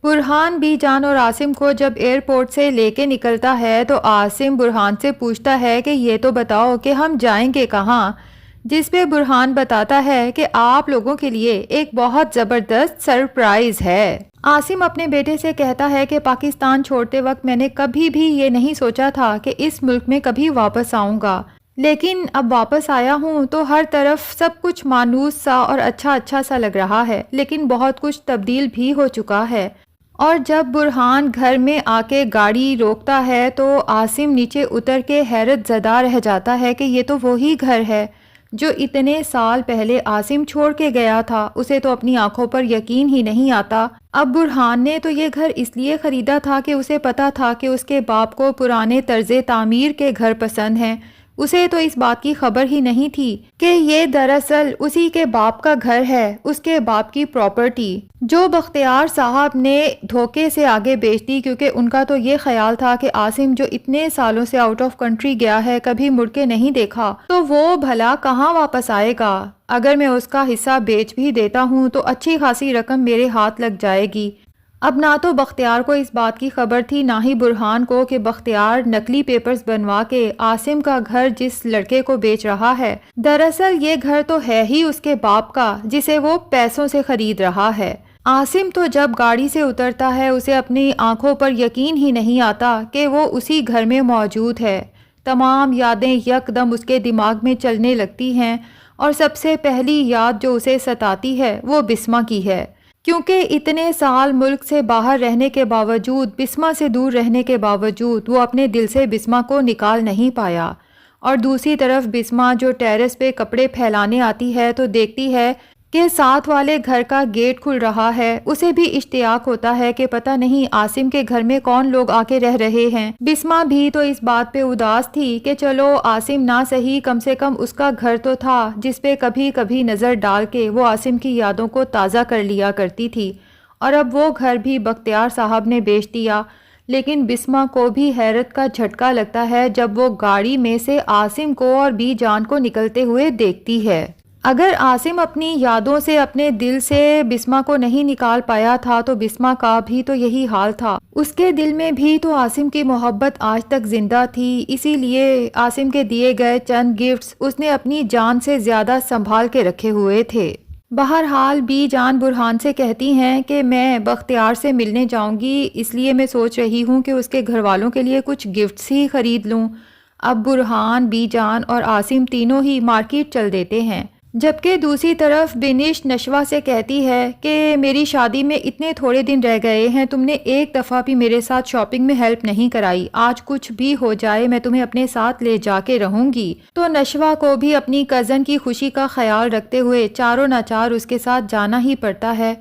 برہان be جان اور عاصم کو جب ایئرپورٹ سے لے کے نکلتا ہے تو عاصم برہان سے پوچھتا ہے کہ یہ تو بتاؤ کہ ہم جائیں گے کہاں، جس پہ برہان بتاتا ہے کہ آپ لوگوں کے لیے ایک بہت زبردست سرپرائز ہے۔ عاصم اپنے بیٹے سے کہتا ہے کہ پاکستان چھوڑتے وقت میں نے کبھی بھی یہ نہیں سوچا تھا کہ اس ملک میں کبھی واپس آؤں گا، لیکن اب واپس آیا ہوں تو ہر طرف سب کچھ مانوس سا اور اچھا سا لگ رہا ہے، لیکن بہت کچھ تبدیل بھی ہو چکا ہے۔ اور جب برہان گھر میں آ کے گاڑی روکتا ہے تو عاصم نیچے اتر کے حیرت زدہ رہ جاتا ہے کہ یہ تو وہی گھر ہے جو اتنے سال پہلے عاصم چھوڑ کے گیا تھا۔ اسے تو اپنی آنکھوں پر یقین ہی نہیں آتا۔ اب برہان نے تو یہ گھر اس لیے خریدا تھا کہ اسے پتا تھا کہ اس کے باپ کو پرانے طرز تعمیر کے گھر پسند ہیں۔ اسے تو اس بات کی خبر ہی نہیں تھی کہ یہ دراصل اسی کے باپ کا گھر ہے، اس کے باپ کی پراپرٹی، جو بختیار صاحب نے دھوکے سے آگے بیچ دی، کیونکہ ان کا تو یہ خیال تھا کہ عاصم جو اتنے سالوں سے آؤٹ آف کنٹری گیا ہے، کبھی مڑ کے نہیں دیکھا، تو وہ بھلا کہاں واپس آئے گا۔ اگر میں اس کا حصہ بیچ بھی دیتا ہوں تو اچھی خاصی رقم میرے ہاتھ لگ جائے گی۔ اب نہ تو بختیار کو اس بات کی خبر تھی، نہ ہی برہان کو، کہ بختیار نقلی پیپرز بنوا کے عاصم کا گھر جس لڑکے کو بیچ رہا ہے، دراصل یہ گھر تو ہے ہی اس کے باپ کا، جسے وہ پیسوں سے خرید رہا ہے۔ عاصم تو جب گاڑی سے اترتا ہے اسے اپنی آنکھوں پر یقین ہی نہیں آتا کہ وہ اسی گھر میں موجود ہے۔ تمام یادیں یک دم اس کے دماغ میں چلنے لگتی ہیں، اور سب سے پہلی یاد جو اسے ستاتی ہے وہ بسمہ کی ہے، کیونکہ اتنے سال ملک سے باہر رہنے کے باوجود، بسمہ سے دور رہنے کے باوجود، وہ اپنے دل سے بسمہ کو نکال نہیں پایا۔ اور دوسری طرف بسمہ جو ٹیرس پہ کپڑے پھیلانے آتی ہے تو دیکھتی ہے کہ ساتھ والے گھر کا گیٹ کھل رہا ہے، اسے بھی اشتیاق ہوتا ہے کہ پتہ نہیں عاصم کے گھر میں کون لوگ آ کے رہ رہے ہیں۔ بسمہ بھی تو اس بات پہ اداس تھی کہ چلو عاصم نہ صحیح، کم سے کم اس کا گھر تو تھا جس پہ کبھی کبھی نظر ڈال کے وہ عاصم کی یادوں کو تازہ کر لیا کرتی تھی، اور اب وہ گھر بھی بختیار صاحب نے بیچ دیا۔ لیکن بسمہ کو بھی حیرت کا جھٹکا لگتا ہے جب وہ گاڑی میں سے عاصم کو اور بی جان کو نکلتے ہوئے دیکھتی ہے۔ اگر عاصم اپنی یادوں سے، اپنے دل سے بسمہ کو نہیں نکال پایا تھا تو بسمہ کا بھی تو یہی حال تھا۔ اس کے دل میں بھی تو عاصم کی محبت آج تک زندہ تھی، اسی لیے عاصم کے دیے گئے چند گفٹس اس نے اپنی جان سے زیادہ سنبھال کے رکھے ہوئے تھے۔ بہرحال بی جان برہان سے کہتی ہیں کہ میں بختیار سے ملنے جاؤں گی، اس لیے میں سوچ رہی ہوں کہ اس کے گھر والوں کے لیے کچھ گفٹس ہی خرید لوں۔ اب برہان، بی جان اور عاصم تینوں ہی مارکیٹ چل دیتے ہیں، جبکہ دوسری طرف بنش نشوہ سے کہتی ہے کہ میری شادی میں اتنے تھوڑے دن رہ گئے ہیں، تم نے ایک دفعہ بھی میرے ساتھ شاپنگ میں ہیلپ نہیں کرائی، آج کچھ بھی ہو جائے میں تمہیں اپنے ساتھ لے جا کے رہوں گی۔ تو نشوہ کو بھی اپنی کزن کی خوشی کا خیال رکھتے ہوئے چاروں ناچار اس کے ساتھ جانا ہی پڑتا ہے۔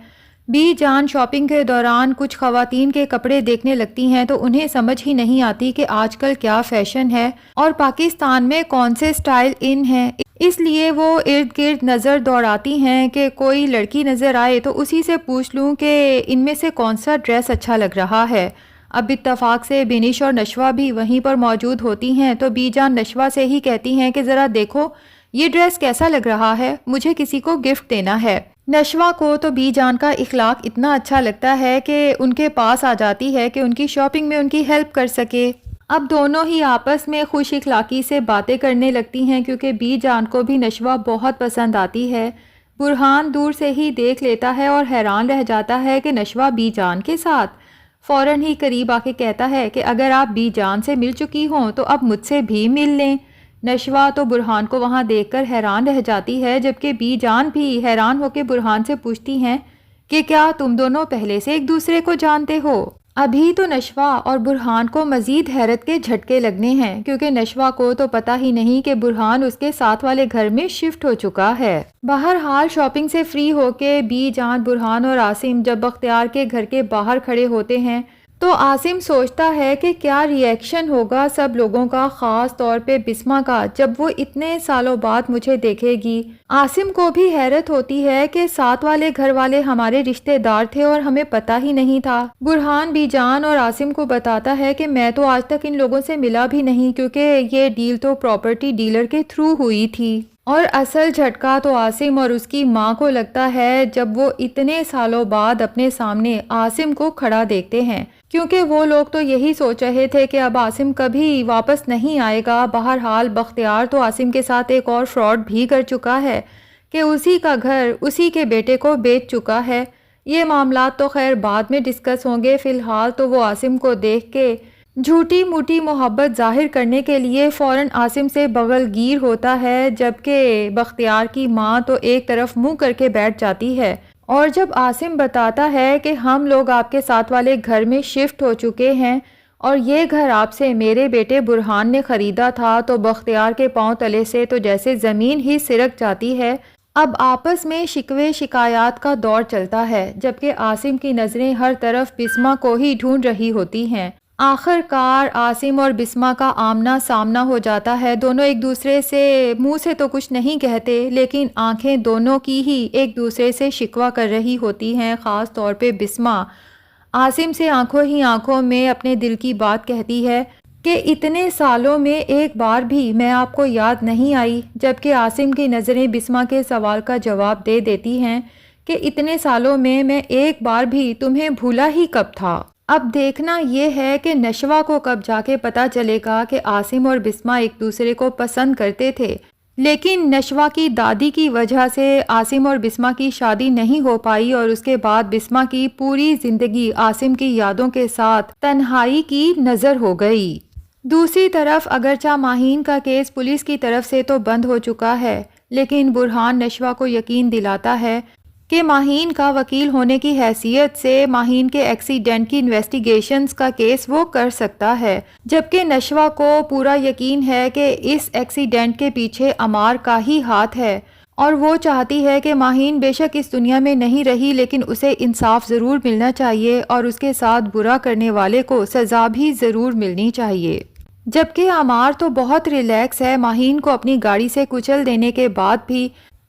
بی جان شاپنگ کے دوران کچھ خواتین کے کپڑے دیکھنے لگتی ہیں تو انہیں سمجھ ہی نہیں آتی کہ آج کل کیا فیشن ہے اور پاکستان میں کون سے سٹائل ان ہیں، اس لیے وہ ارد گرد نظر دوڑاتی ہیں کہ کوئی لڑکی نظر آئے تو اسی سے پوچھ لوں کہ ان میں سے کون سا ڈریس اچھا لگ رہا ہے۔ اب اتفاق سے بنش اور نشوہ بھی وہیں پر موجود ہوتی ہیں تو بی جان نشوہ سے ہی کہتی ہیں کہ ذرا دیکھو یہ ڈریس کیسا لگ رہا ہے، مجھے کسی کو گفٹ دینا ہے۔ نشوہ کو تو بی جان کا اخلاق اتنا اچھا لگتا ہے کہ ان کے پاس آ جاتی ہے کہ ان کی شاپنگ میں ان کی ہیلپ کر سکے۔ اب دونوں ہی آپس میں خوش اخلاقی سے باتیں کرنے لگتی ہیں، کیونکہ بی جان کو بھی نشوہ بہت پسند آتی ہے۔ برہان دور سے ہی دیکھ لیتا ہے اور حیران رہ جاتا ہے کہ نشوہ بی جان کے ساتھ۔ فوراً ہی قریب آ کے کہتا ہے کہ اگر آپ بی جان سے مل چکی ہوں تو اب مجھ سے بھی مل لیں۔ نشوہ تو برہان کو وہاں دیکھ کر حیران رہ جاتی ہے، جبکہ بی جان بھی حیران ہو کے برہان سے پوچھتی ہیں کہ کیا تم دونوں پہلے سے ایک دوسرے کو جانتے ہو؟ ابھی تو نشوہ اور برہان کو مزید حیرت کے جھٹکے لگنے ہیں، کیونکہ نشوہ کو تو پتہ ہی نہیں کہ برہان اس کے ساتھ والے گھر میں شفٹ ہو چکا ہے۔ بہرحال شاپنگ سے فری ہو کے بی جان، برہان اور عاصم جب بختیار کے گھر کے باہر کھڑے ہوتے ہیں تو عاصم سوچتا ہے کہ کیا ری ایکشن ہوگا سب لوگوں کا، خاص طور پہ بسمہ کا، جب وہ اتنے سالوں بعد مجھے دیکھے گی۔ عاصم کو بھی حیرت ہوتی ہے کہ ساتھ والے گھر والے ہمارے رشتہ دار تھے اور ہمیں پتہ ہی نہیں تھا۔ برہان بی جان اور عاصم کو بتاتا ہے کہ میں تو آج تک ان لوگوں سے ملا بھی نہیں، کیونکہ یہ ڈیل تو پراپرٹی ڈیلر کے تھرو ہوئی تھی۔ اور اصل جھٹکا تو عاصم اور اس کی ماں کو لگتا ہے جب وہ اتنے سالوں بعد اپنے سامنے عاصم کو کھڑا دیکھتے ہیں، کیونکہ وہ لوگ تو یہی سوچ رہے تھے کہ اب عاصم کبھی واپس نہیں آئے گا۔ بہرحال بختیار تو عاصم کے ساتھ ایک اور فراڈ بھی کر چکا ہے کہ اسی کا گھر اسی کے بیٹے کو بیچ چکا ہے۔ یہ معاملات تو خیر بعد میں ڈسکس ہوں گے، فی الحال تو وہ عاصم کو دیکھ کے جھوٹی موٹی محبت ظاہر کرنے کے لیے فوراً عاصم سے بغل گیر ہوتا ہے، جبکہ بختیار کی ماں تو ایک طرف منہ کر کے بیٹھ جاتی ہے۔ اور جب عاصم بتاتا ہے کہ ہم لوگ آپ کے ساتھ والے گھر میں شفٹ ہو چکے ہیں اور یہ گھر آپ سے میرے بیٹے برہان نے خریدا تھا، تو بختیار کے پاؤں تلے سے تو جیسے زمین ہی سرک جاتی ہے۔ اب آپس میں شکوے شکایات کا دور چلتا ہے، جبکہ عاصم کی نظریں ہر طرف بسمہ کو ہی ڈھونڈ رہی ہوتی ہیں۔ آخر کار عاصم اور بسمہ کا آمنا سامنا ہو جاتا ہے۔ دونوں ایک دوسرے سے منہ سے تو کچھ نہیں کہتے، لیکن آنکھیں دونوں کی ہی ایک دوسرے سے شکوہ کر رہی ہوتی ہیں۔ خاص طور پہ بسمہ عاصم سے آنکھوں ہی آنکھوں میں اپنے دل کی بات کہتی ہے کہ اتنے سالوں میں ایک بار بھی میں آپ کو یاد نہیں آئی، جبکہ عاصم کی نظریں بسمہ کے سوال کا جواب دے دیتی ہیں کہ اتنے سالوں میں ایک بار بھی تمہیں بھولا ہی کب تھا۔ اب دیکھنا یہ ہے کہ نشوہ کو کب جا کے پتہ چلے گا کہ عاصم اور بسمہ ایک دوسرے کو پسند کرتے تھے، لیکن نشوہ کی دادی کی وجہ سے عاصم اور بسمہ کی شادی نہیں ہو پائی، اور اس کے بعد بسمہ کی پوری زندگی عاصم کی یادوں کے ساتھ تنہائی کی نظر ہو گئی۔ دوسری طرف اگرچہ ماہین کا کیس پولیس کی طرف سے تو بند ہو چکا ہے، لیکن برہان نشوہ کو یقین دلاتا ہے کہ ماہین کا وکیل ہونے کی حیثیت سے ماہین کے ایکسیڈنٹ کی انویسٹیگیشنز کا کیس وہ کر سکتا ہے، جبکہ نشوہ کو پورا یقین ہے کہ اس ایکسیڈنٹ کے پیچھے عمار کا ہی ہاتھ ہے، اور وہ چاہتی ہے کہ ماہین بے شک اس دنیا میں نہیں رہی، لیکن اسے انصاف ضرور ملنا چاہیے اور اس کے ساتھ برا کرنے والے کو سزا بھی ضرور ملنی چاہیے۔ جبکہ عمار تو بہت ریلیکس ہے ماہین کو اپنی گاڑی سے کچل دینے کے بعد بھی،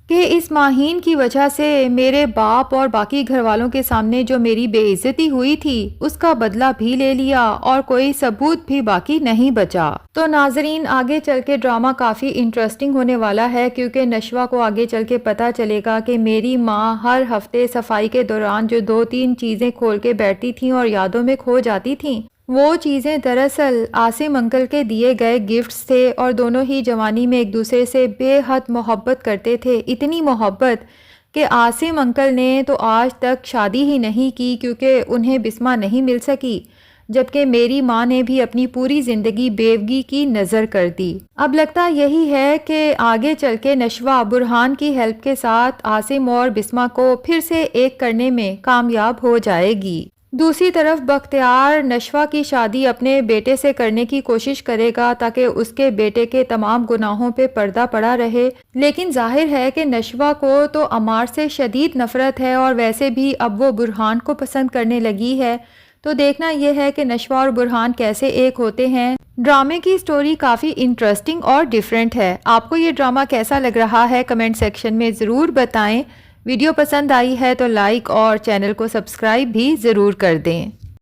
کہ اس ماہین کی وجہ سے میرے باپ اور باقی گھر والوں کے سامنے جو میری بے عزتی ہوئی تھی اس کا بدلہ بھی لے لیا اور کوئی ثبوت بھی باقی نہیں بچا۔ تو ناظرین آگے چل کے ڈرامہ کافی انٹرسٹنگ ہونے والا ہے، کیونکہ نشوہ کو آگے چل کے پتہ چلے گا کہ میری ماں ہر ہفتے صفائی کے دوران جو 2-3 چیزیں کھول کے بیٹھتی تھیں اور یادوں میں کھو جاتی تھیں، وہ چیزیں دراصل عاصم انکل کے دیے گئے گفٹس تھے، اور دونوں ہی جوانی میں ایک دوسرے سے بے حد محبت کرتے تھے، اتنی محبت کہ عاصم انکل نے تو آج تک شادی ہی نہیں کی کیونکہ انہیں بسمہ نہیں مل سکی، جبکہ میری ماں نے بھی اپنی پوری زندگی بیوگی کی نظر کر دی۔ اب لگتا یہی ہے کہ آگے چل کے نشوہ برہان کی ہیلپ کے ساتھ عاصم اور بسمہ کو پھر سے ایک کرنے میں کامیاب ہو جائے گی۔ دوسری طرف بختیار نشوہ کی شادی اپنے بیٹے سے کرنے کی کوشش کرے گا تاکہ اس کے بیٹے کے تمام گناہوں پہ پردہ پڑا رہے، لیکن ظاہر ہے کہ نشوہ کو تو عمار سے شدید نفرت ہے، اور ویسے بھی اب وہ برہان کو پسند کرنے لگی ہے۔ تو دیکھنا یہ ہے کہ نشوہ اور برہان کیسے ایک ہوتے ہیں۔ ڈرامے کی سٹوری کافی انٹرسٹنگ اور ڈیفرنٹ ہے۔ آپ کو یہ ڈرامہ کیسا لگ رہا ہے کمنٹ سیکشن میں ضرور بتائیں۔ ویڈیو پسند آئی ہے تو لائک اور چینل کو سبسکرائب بھی ضرور کر دیں۔